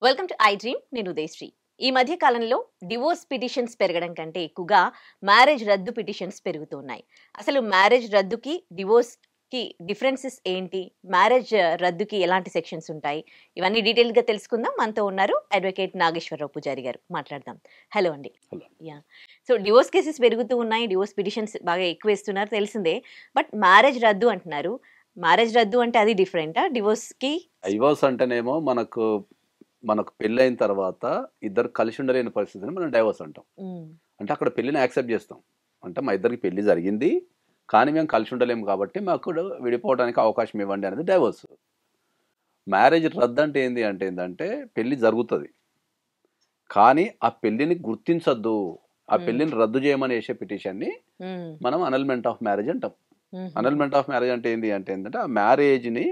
Welcome to I dream. నేను ఉదయశ్రీ. ఈ మధ్య కాలంలో డివోర్స్ పిటిషన్స్ పెరగడం కంటే ఎక్కువగా మ్యారేజ్ రద్దు పిటిషన్స్ పెరుగుతున్నాయి. అసలు మ్యారేజ్ రద్దుకి డివోర్స్ కి డిఫరెన్సెస్ ఏంటి, మ్యారేజ్ రద్దుకి ఎలాంటి సెక్షన్స్ ఉంటాయి, ఇవన్నీ డీటెయిల్ గా తెలుసుకుందాం. మనతో ఉన్నారు అడ్వకేట్ నాగేశ్వరరావు పూజారి గారు. మాట్లాడదాం. హలో అండి. యా. సో డివోర్స్ కేసెస్ పెరుగుతూ ఉన్నాయి, డివోర్స్ పిటిషన్స్ బాగా ఎక్కువ ఇస్తున్నారు తెలిసిందే. బట్ మ్యారేజ్ రద్దు అంటున్నారు. మ్యారేజ్ రద్దు అంటే అది డిఫరెంటా డివోర్స్ కి? డైవోర్స్ అంటేనేమో మనకు పెళ్ళైన తర్వాత ఇద్దరు కలిసి ఉండలేని పరిస్థితిని మనం డైవోర్స్ అంటాం. అంటే అక్కడ పెళ్ళిని యాక్సెప్ట్ చేస్తాం. అంటే మా ఇద్దరికి పెళ్లి జరిగింది, కానీ మేము కలిసి ఉండలేము కాబట్టి మాకు విడిపోవడానికి అవకాశం ఇవ్వండి అనేది డైవోర్స్. మ్యారేజ్ రద్దు అంటే ఏంటంటే పెళ్లి జరుగుతుంది, కానీ ఆ పెళ్లిని గుర్తించొద్దు, ఆ పెళ్లిని రద్దు చేయమని వేసే పిటిషన్ని మనం అనల్మెంట్ ఆఫ్ మ్యారేజ్ అంటాం. అనల్మెంట్ ఆఫ్ మ్యారేజ్ అంటే ఏంటంటే ఆ మ్యారేజ్ని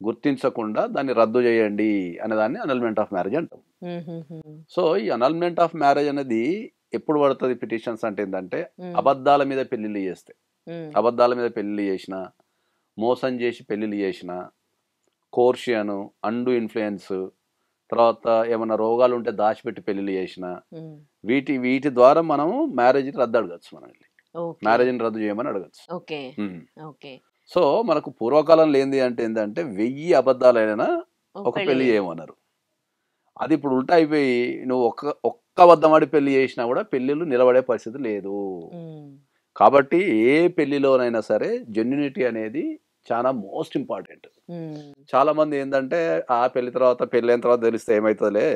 గుర్తించకుండా దాన్ని రద్దు చేయండి అనేదాన్ని అనల్మెంట్ ఆఫ్ మ్యారేజ్ అంటాం. సో ఈ అనల్మెంట్ ఆఫ్ మ్యారేజ్ అనేది ఎప్పుడు పడుతుంది పిటిషన్స్ అంటే ఏంటంటే అబద్ధాల మీద పెళ్లిళ్ళు చేస్తే, అబద్ధాల మీద పెళ్లిళ్ళు చేసిన, మోసం చేసి పెళ్లిళ్ళు చేసిన, కోర్షియన్, అండు ఇన్ఫ్లుయెన్స్, తర్వాత ఏమైనా రోగాలు ఉంటే దాచిపెట్టి పెళ్లిళ్ళు చేసిన, వీటి ద్వారా మనం మ్యారేజ్ రద్దు అడగచ్చు. మనం మ్యారేజ్ని రద్దు చేయమని అడగచ్చు. సో మనకు పూర్వకాలంలో ఏంటంటే 1000 అబద్ధాలైనా ఒక పెళ్లి చేయమన్నారు. అది ఇప్పుడు ఉల్టా అయిపోయి నువ్వు ఒక్క అబద్ధం ఆడి పెళ్లి చేసినా కూడా పెళ్లిళ్ళు నిలబడే పరిస్థితి లేదు. కాబట్టి ఏ పెళ్లిలోనైనా సరే జెన్యూనిటీ అనేది చాలా మోస్ట్ ఇంపార్టెంట్. చాలా మంది ఏంటంటే ఆ పెళ్లి అయిన తర్వాత తెలిస్తే ఏమవుతుందిలే,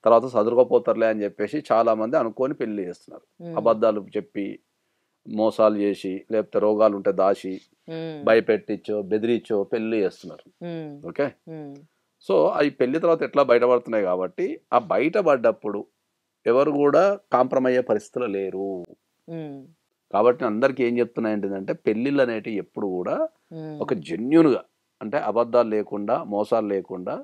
తర్వాత చదువుకోపోతారులే అని చెప్పేసి చాలా మంది అనుకొని పెళ్లి చేస్తున్నారు. అబద్ధాలు చెప్పి, మోసాలు చేసి, లేకపోతే రోగాలు ఉంటే దాచి, భయపెట్టించో బెదిరించో పెళ్లి చేస్తున్నారు. ఓకే. సో అవి పెళ్లి తర్వాత ఎట్లా బయటపడుతున్నాయి కాబట్టి ఆ బయటపడ్డప్పుడు ఎవరు కూడా కాంప్రమైజ్ అయ్యే పరిస్థితులు లేరు. కాబట్టి అందరికి ఏం చెప్తున్నా ఏంటంటే పెళ్లిళ్ళు అనేటివి ఎప్పుడు కూడా ఒక జెన్యూన్గా, అంటే అబద్ధాలు లేకుండా, మోసాలు లేకుండా,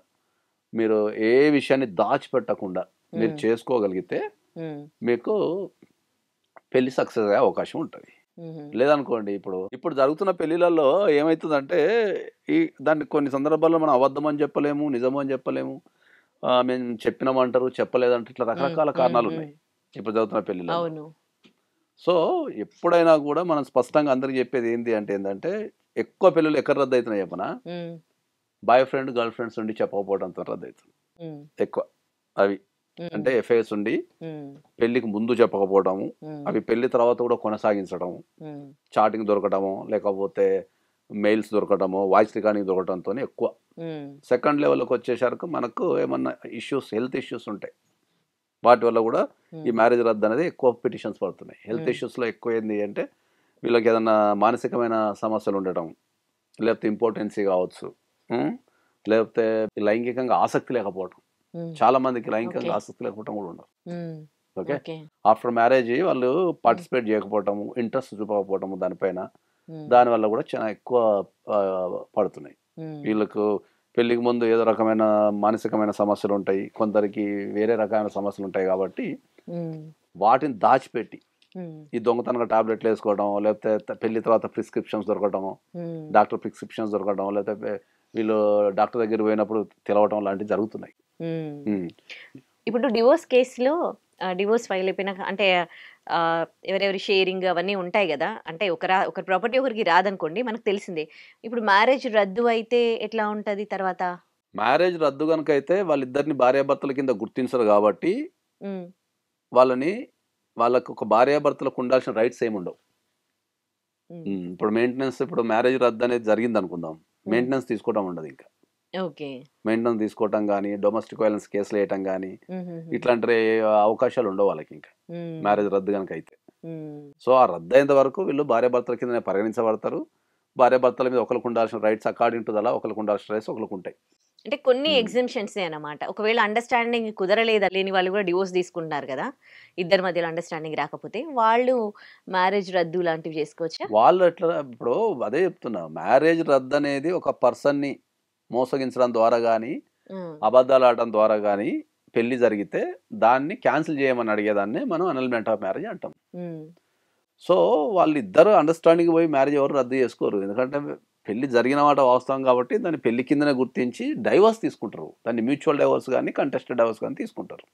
మీరు ఏ విషయాన్ని దాచిపెట్టకుండా మీరు చేసుకోగలిగితే మీకు పెళ్లి సక్సెస్ అయ్యే అవకాశం ఉంటుంది. లేదనుకోండి ఇప్పుడు జరుగుతున్న పెళ్లిళ్ళల్లో ఏమవుతుందంటే దాన్ని కొన్ని సందర్భాల్లో మనం అబద్ధం అని చెప్పలేము, నిజము అని చెప్పలేము, మేము చెప్పినామంటారు, చెప్పలేదంటారు, ఇట్లా రకరకాల కారణాలు ఉన్నాయి ఇప్పుడు జరుగుతున్న పెళ్లిళ్ళలో. సో ఎప్పుడైనా కూడా మనం స్పష్టంగా అందరికి చెప్పేది ఏంటంటే ఎక్కువ పెళ్ళిళ్ళు ఎక్కడ రద్దు అవుతున్నాయి చెప్పనా, బాయ్ ఫ్రెండ్ గర్ల్ ఫ్రెండ్స్ ఉండి చెప్పకపోవడంతో రద్దు అవుతుంది ఎక్కువ. అవి అంటే ఎఫ్ఐఎస్ ఉండి పెళ్లికి ముందు చెప్పకపోవడము, అవి పెళ్లి తర్వాత కూడా కొనసాగించడము, చాటింగ్ దొరకటము, లేకపోతే మెయిల్స్ దొరకటము, వాయిస్ రికార్డింగ్ దొరకటంతో ఎక్కువ. సెకండ్ లెవెల్కి వచ్చేసరికి మనకు ఏమన్నా హెల్త్ ఇష్యూస్ ఉంటాయి, వాటి వల్ల కూడా ఈ మ్యారేజ్ రద్దు అనేది ఎక్కువ పిటిషన్స్ పడుతున్నాయి. హెల్త్ ఇష్యూస్లో ఎక్కువ అంటే వీళ్ళకి ఏదన్నా మానసికమైన సమస్యలు ఉండటం, లేకపోతే ఇంపార్టెన్సీ కావచ్చు, లేకపోతే లైంగికంగా ఆసక్తి లేకపోవడం. చాలా మందికి లైంగికంగా ఆసక్తి లేకపోవడం కూడా ఉండదు. ఓకే. ఆఫ్టర్ మ్యారేజ్ వాళ్ళు పార్టిసిపేట్ చేయకపోవటము, ఇంట్రెస్ట్ చూపకపోవటము దానిపైన, దానివల్ల కూడా చాలా ఎక్కువ పడుతున్నాయి. వీళ్ళకు పెళ్లికి ముందు ఏదో రకమైన మానసికమైన సమస్యలు ఉంటాయి, కొందరికి వేరే రకమైన సమస్యలు ఉంటాయి. కాబట్టి వాటిని దాచిపెట్టి ఈ దొంగతనంగా టాబ్లెట్లు వేసుకోవడం, లేకపోతే పెళ్లి తర్వాత ప్రిస్క్రిప్షన్స్ దొరకటం, డాక్టర్ ప్రిస్క్రిప్షన్స్ దొరకడం, లేకపోతే వీళ్ళు డాక్టర్ దగ్గర పోయినప్పుడు తెలవటం లాంటివి జరుగుతున్నాయి. ఇప్పుడు డివోర్స్ కేసులో డివోర్స్ ఫైల్ అయిపోయినా అంటే ఎవరెవరి షేరింగ్ అవన్నీ ఉంటాయి కదా, అంటే ఒక ప్రాపర్టీ ఒకరికి రాదనుకోండి, మనకు తెలిసిందే. ఇప్పుడు మ్యారేజ్ రద్దు అయితే ఎట్లా ఉంటది తర్వాత? మ్యారేజ్ రద్దు కనుక అయితే వాళ్ళిద్దరిని భార్యాభర్తల కింద గుర్తించరు కాబట్టి వాళ్ళకు ఒక భార్యాభర్తలకు ఉండాల్సిన రైట్స్ ఏమి ఉండవు. ఇప్పుడు మెయింటెనెన్స్, ఇప్పుడు మ్యారేజ్ రద్దు అనేది జరిగింది అనుకుందాం, మెయింటెనెన్స్ తీసుకోవడం ఉండదు. ఇంకా మెయింటెనెన్స్ తీసుకోవటం కానీ, డొమెస్టిక్ వైలెన్స్ కేసులు వేయటం కానీ, ఇట్లాంటి అవకాశాలు ఉండవు వాళ్ళకి ఇంకా మ్యారేజ్ రద్దు కనుక అయితే. సో ఆ రద్దు అయినంత వరకు వీళ్ళు భార్యాభర్తల కింద పరిగణించబడతారు. భార్యాభర్తల మీద ఒకరికి ఉండాల్సిన రైట్స్ అకార్డింగ్ టు దలా ఒకరికి ఉండాల్సిన రైట్స్ ఒకరికి ఉంటాయి. అంటే కొన్ని ఎగ్జామ్షన్స్ అన్నమాట. ఒకవేళ అండర్స్టాండింగ్ కుదరలేదా లేని వాళ్ళు కూడా డివోర్స్ తీసుకుంటున్నారు కదా, ఇద్దరి మధ్యలో అండర్స్టాండింగ్ రాకపోతే వాళ్ళు మ్యారేజ్ రద్దు లాంటివి చేసుకోవచ్చా? వాళ్ళు ఎట్లా, ఇప్పుడు అదే చెప్తున్నా, మ్యారేజ్ రద్దు అనేది ఒక పర్సన్ని మోసగించడం ద్వారా కానీ, అబద్ధాలు ఆడటం ద్వారా కానీ పెళ్లి జరిగితే దాన్ని క్యాన్సిల్ చేయమని అడిగేదాన్ని మనం అనల్మెంట్ ఆఫ్ మ్యారేజ్ అంటాం. సో వాళ్ళిద్దరు అండర్స్టాండింగ్ పోయి మ్యారేజ్ ఎవరు రద్దు చేసుకోరు. ఎందుకంటే పెళ్లి జరిగిన మాట వాస్తవం కాబట్టి దాన్ని పెళ్లి కిందనే గుర్తించి డైవర్స్ తీసుకుంటారు. దాన్ని మ్యూచువల్ డైవర్స్ కానీ కంటెస్టెడ్ డైవర్స్ కానీ తీసుకుంటారు.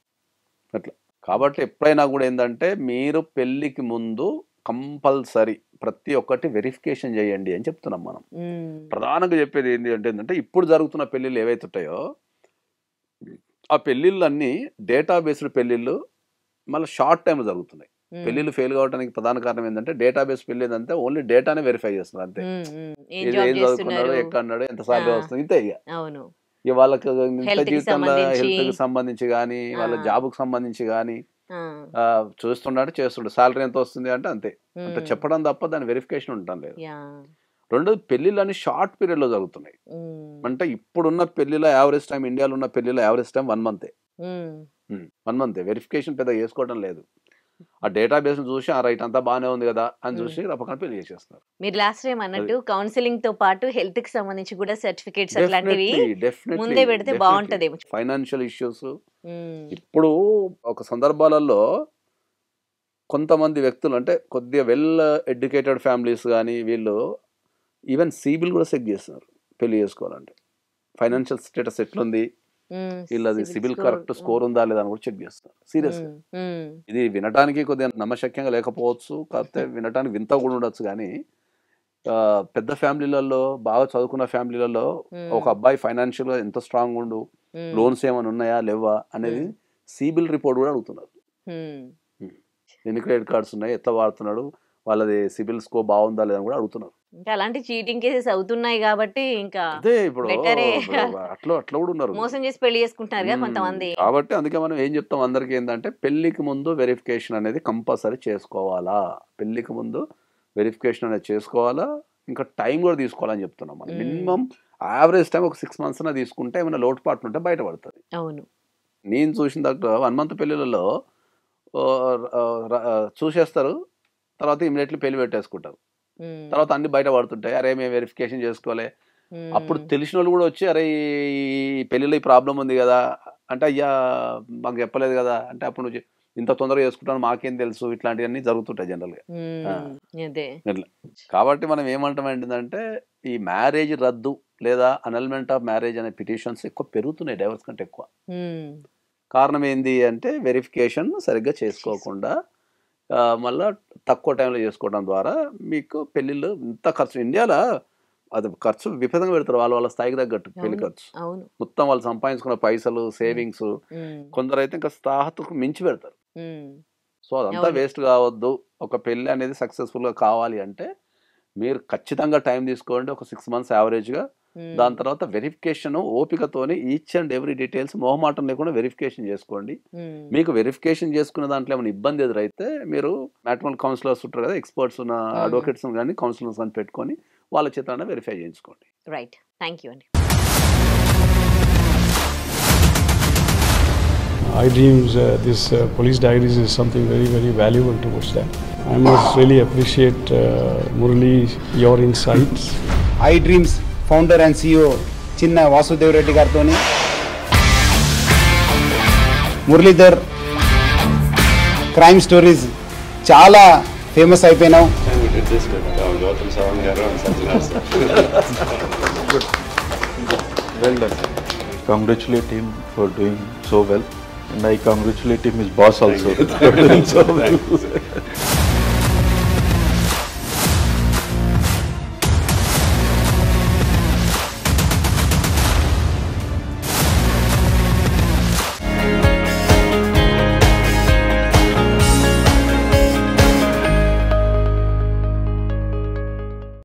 అట్లా కాబట్టి ఎప్పుడైనా కూడా ఏంటంటే మీరు పెళ్లికి ముందు కంపల్సరీ ప్రతి ఒక్కటి వెరిఫికేషన్ చేయండి అని చెప్తున్నాం మనం. ప్రధానంగా చెప్పేది ఏంటంటే ఇప్పుడు జరుగుతున్న పెళ్ళిళ్ళు ఏవైతే ఉంటాయో ఆ పెళ్ళిళ్ళన్నీ డేటా బేస్డ్ పెళ్ళిళ్ళు మళ్ళీ షార్ట్ టైం జరుగుతున్నాయి. పెళ్ళిళ్ళు ఫెయిల్ కావడానికి ప్రధాన కారణం ఏంటంటే డేటాబేస్ పెళ్ళి ఏంటంటే ఓన్లీ డేటానే వెరిఫై చేస్తున్నారు అంతే. ఏం చదువుకున్నాడు, ఎక్కడ అన్నాడు, ఎంత సాలరీ వస్తుంది, ఇంతే. ఇక వాళ్ళకి ఇంత జీవితంలో హెల్త్ కి సంబంధించి కానీ వాళ్ళ జాబ్కి సంబంధించి కానీ చూస్తున్నాడు చేస్తుండే సాలరీ ఎంత వస్తుంది అంటే అంతే. అంటే చెప్పడం తప్ప దాని వెరిఫికేషన్ ఉండటం లేదు. రెండోది పెళ్లిళ్ళు అన్ని షార్ట్ పీరియడ్ లో జరుగుతున్నాయి. అంటే ఇప్పుడున్న పెళ్లిలో యావరేజ్ టైం, ఇండియాలో ఉన్న పెళ్లిలో average time 1 month. 1 month verification పెద్ద చేసుకోవడం లేదు. ఆ డేటాబేస్ చూసి ఆ రైట్ అంతా బాగానే ఉంది కదా అని చూసి పక్కన పెళ్లి చేసేస్తున్నారు. మీరు లాస్ట్ టైం అన్నట్టు కౌన్సిలింగ్ తో పాటు హెల్త్ కి సంబంధించి కూడా సర్టిఫికేట్స్ అట్లాంటివి ముందే పెడితే బాగుంటది. ఫైనాన్షియల్ ఇష్యూస్ ఇప్పుడు ఒక సందర్భాలలో కొంతమంది వ్యక్తులు అంటే కొద్దిగా వెల్ ఎడ్యుకేటెడ్ ఫ్యామిలీస్ కానీ వీళ్ళు ఈవెన్ సిబిల్ కూడా చెక్ చేస్తున్నారు పెళ్లి చేసుకోవాలంటే. ఫైనాన్షియల్ స్టేటస్ ఎట్లుంది, వీళ్ళది సిబిల్ కరెక్ట్ స్కోర్ ఉందా లేదా అని కూడా చెక్ చేస్తారు సీరియస్ గా. ఇది వినటానికి కొద్దిగా నమ్మశక్యంగా లేకపోవచ్చు, కాకపోతే వినటానికి వింత కూడా ఉండొచ్చు. కానీ పెద్ద ఫ్యామిలీలలో బాగా చదువుకున్న ఫ్యామిలీలలో ఒక అబ్బాయి ఫైనాన్షియల్ గా ఎంత స్ట్రాంగ్ ఉండు, లోన్స్ ఏమైనా ఉన్నాయా లేవా అనేది సిబిల్ రిపోర్ట్ కూడా అడుగుతున్నారు. ఎన్ని క్రెడిట్ కార్డ్స్ ఉన్నాయి, ఎట్లా వాడుతున్నాడు, వాళ్ళది సిబిల్ స్కోర్ బాగుందా లేదా కూడా అడుగుతున్నారు. ఇంకా అలాంటి చీటింగ్ కేసెస్ అవుతున్నాయి కాబట్టి ఇంకా అదే ఇప్పుడు అట్లా కూడా ఉన్నారు, మోసం చేసి పెళ్లి చేసుకుంటున్నారు కొంతమంది. కాబట్టి అందుకే మనం ఏం చెప్తాం అందరికి ఏంటంటే పెళ్లికి ముందు వెరిఫికేషన్ అనేది కంపల్సరీ చేసుకోవాలా. పెళ్లికి ముందు వెరిఫికేషన్ అనేది చేసుకోవాలా, ఇంకా టైం కూడా తీసుకోవాలని చెప్తున్నాం మనం. మినిమం యావరేజ్ టైం ఒక 6 months తీసుకుంటే ఏమైనా లోటుపాట్లు ఉంటే బయటపడుతుంది. అవును, నేను చూసిన దగ్గర 1 month పెళ్లిళ్ళలో చూసేస్తారు, తర్వాత ఇమీడియట్లీ పెళ్లి పెట్టేసుకుంటారు. తర్వాత అన్ని బయట పడుతుంటాయి, అరే మేము వెరిఫికేషన్ చేసుకోలే. అప్పుడు తెలిసిన వాళ్ళు కూడా వచ్చి అరే ఈ పెళ్లిలో ఈ ప్రాబ్లం ఉంది కదా అంటే అయ్యా మాకు చెప్పలేదు కదా అంటే అప్పుడు నువ్వు ఇంత తొందరగా చేసుకుంటాను మాకేం తెలుసు, ఇట్లాంటివన్నీ జరుగుతుంటాయి జనరల్గా. కాబట్టి మనం ఏమంటాం ఏంటంటే ఈ మ్యారేజ్ రద్దు లేదా అనల్మెంట్ ఆఫ్ మ్యారేజ్ అనే పిటిషన్స్ ఎక్కువ పెరుగుతున్నాయి డైవర్స్ కంటే ఎక్కువ. కారణం ఏంది అంటే వెరిఫికేషన్ సరిగ్గా చేసుకోకుండా మళ్ళీ తక్కువ టైంలో చేసుకోవడం ద్వారా మీకు పెళ్ళిళ్ళు ఇంత ఖర్చు. ఇండియాలో అది ఖర్చు విపరీతంగా పెడతారు వాళ్ళ స్థాయికి తగ్గట్టు పెళ్లి ఖర్చు. మొత్తం వాళ్ళు సంపాదించుకున్న పైసలు సేవింగ్స్ కొందరు అయితే ఇంకా స్థాహతకు మించి పెడతారు. సో అదంతా వేస్ట్ కావద్దు. ఒక పెళ్ళి అనేది సక్సెస్ఫుల్గా కావాలి అంటే మీరు ఖచ్చితంగా టైం తీసుకోండి, ఒక 6 months యావరేజ్గా. దాని తర్వాత వెరిఫికేషన్ ఓపికతోని ఈచ్ అండ్ ఎవ్రీ డీటెయిల్స్ మొహమాటం లేకుండా వెరిఫికేషన్ చేసుకోండి. మీకు వెరిఫికేషన్ చేసుకున్న దాంట్లో ఏమైనా ఇబ్బంది ఎదురైతే మీరు మ్యాట్రిమోనియల్ కౌన్సిలర్స్ ఉంటారు కదా, ఎక్స్పర్ట్స్ ఉన్న అడ్వకేట్స్ కానీ కౌన్సిలర్స్ అని పెట్టుకొని వాళ్ళ చేత వెరిఫై చేయించుకోండి. రైట్, థ్యాంక్ యూ అండి. iDreams, this police diaries is something very, very valuable towards that. I must really appreciate Murali, your insights. iDreams founder and CEO Chinna Vasudev Reddy gartoni Muralidhar crime stories చాలా famous అయిపోయినావు. Well done. Congratulate him for doing so well, and I congratulate him, his boss also. For doing so well.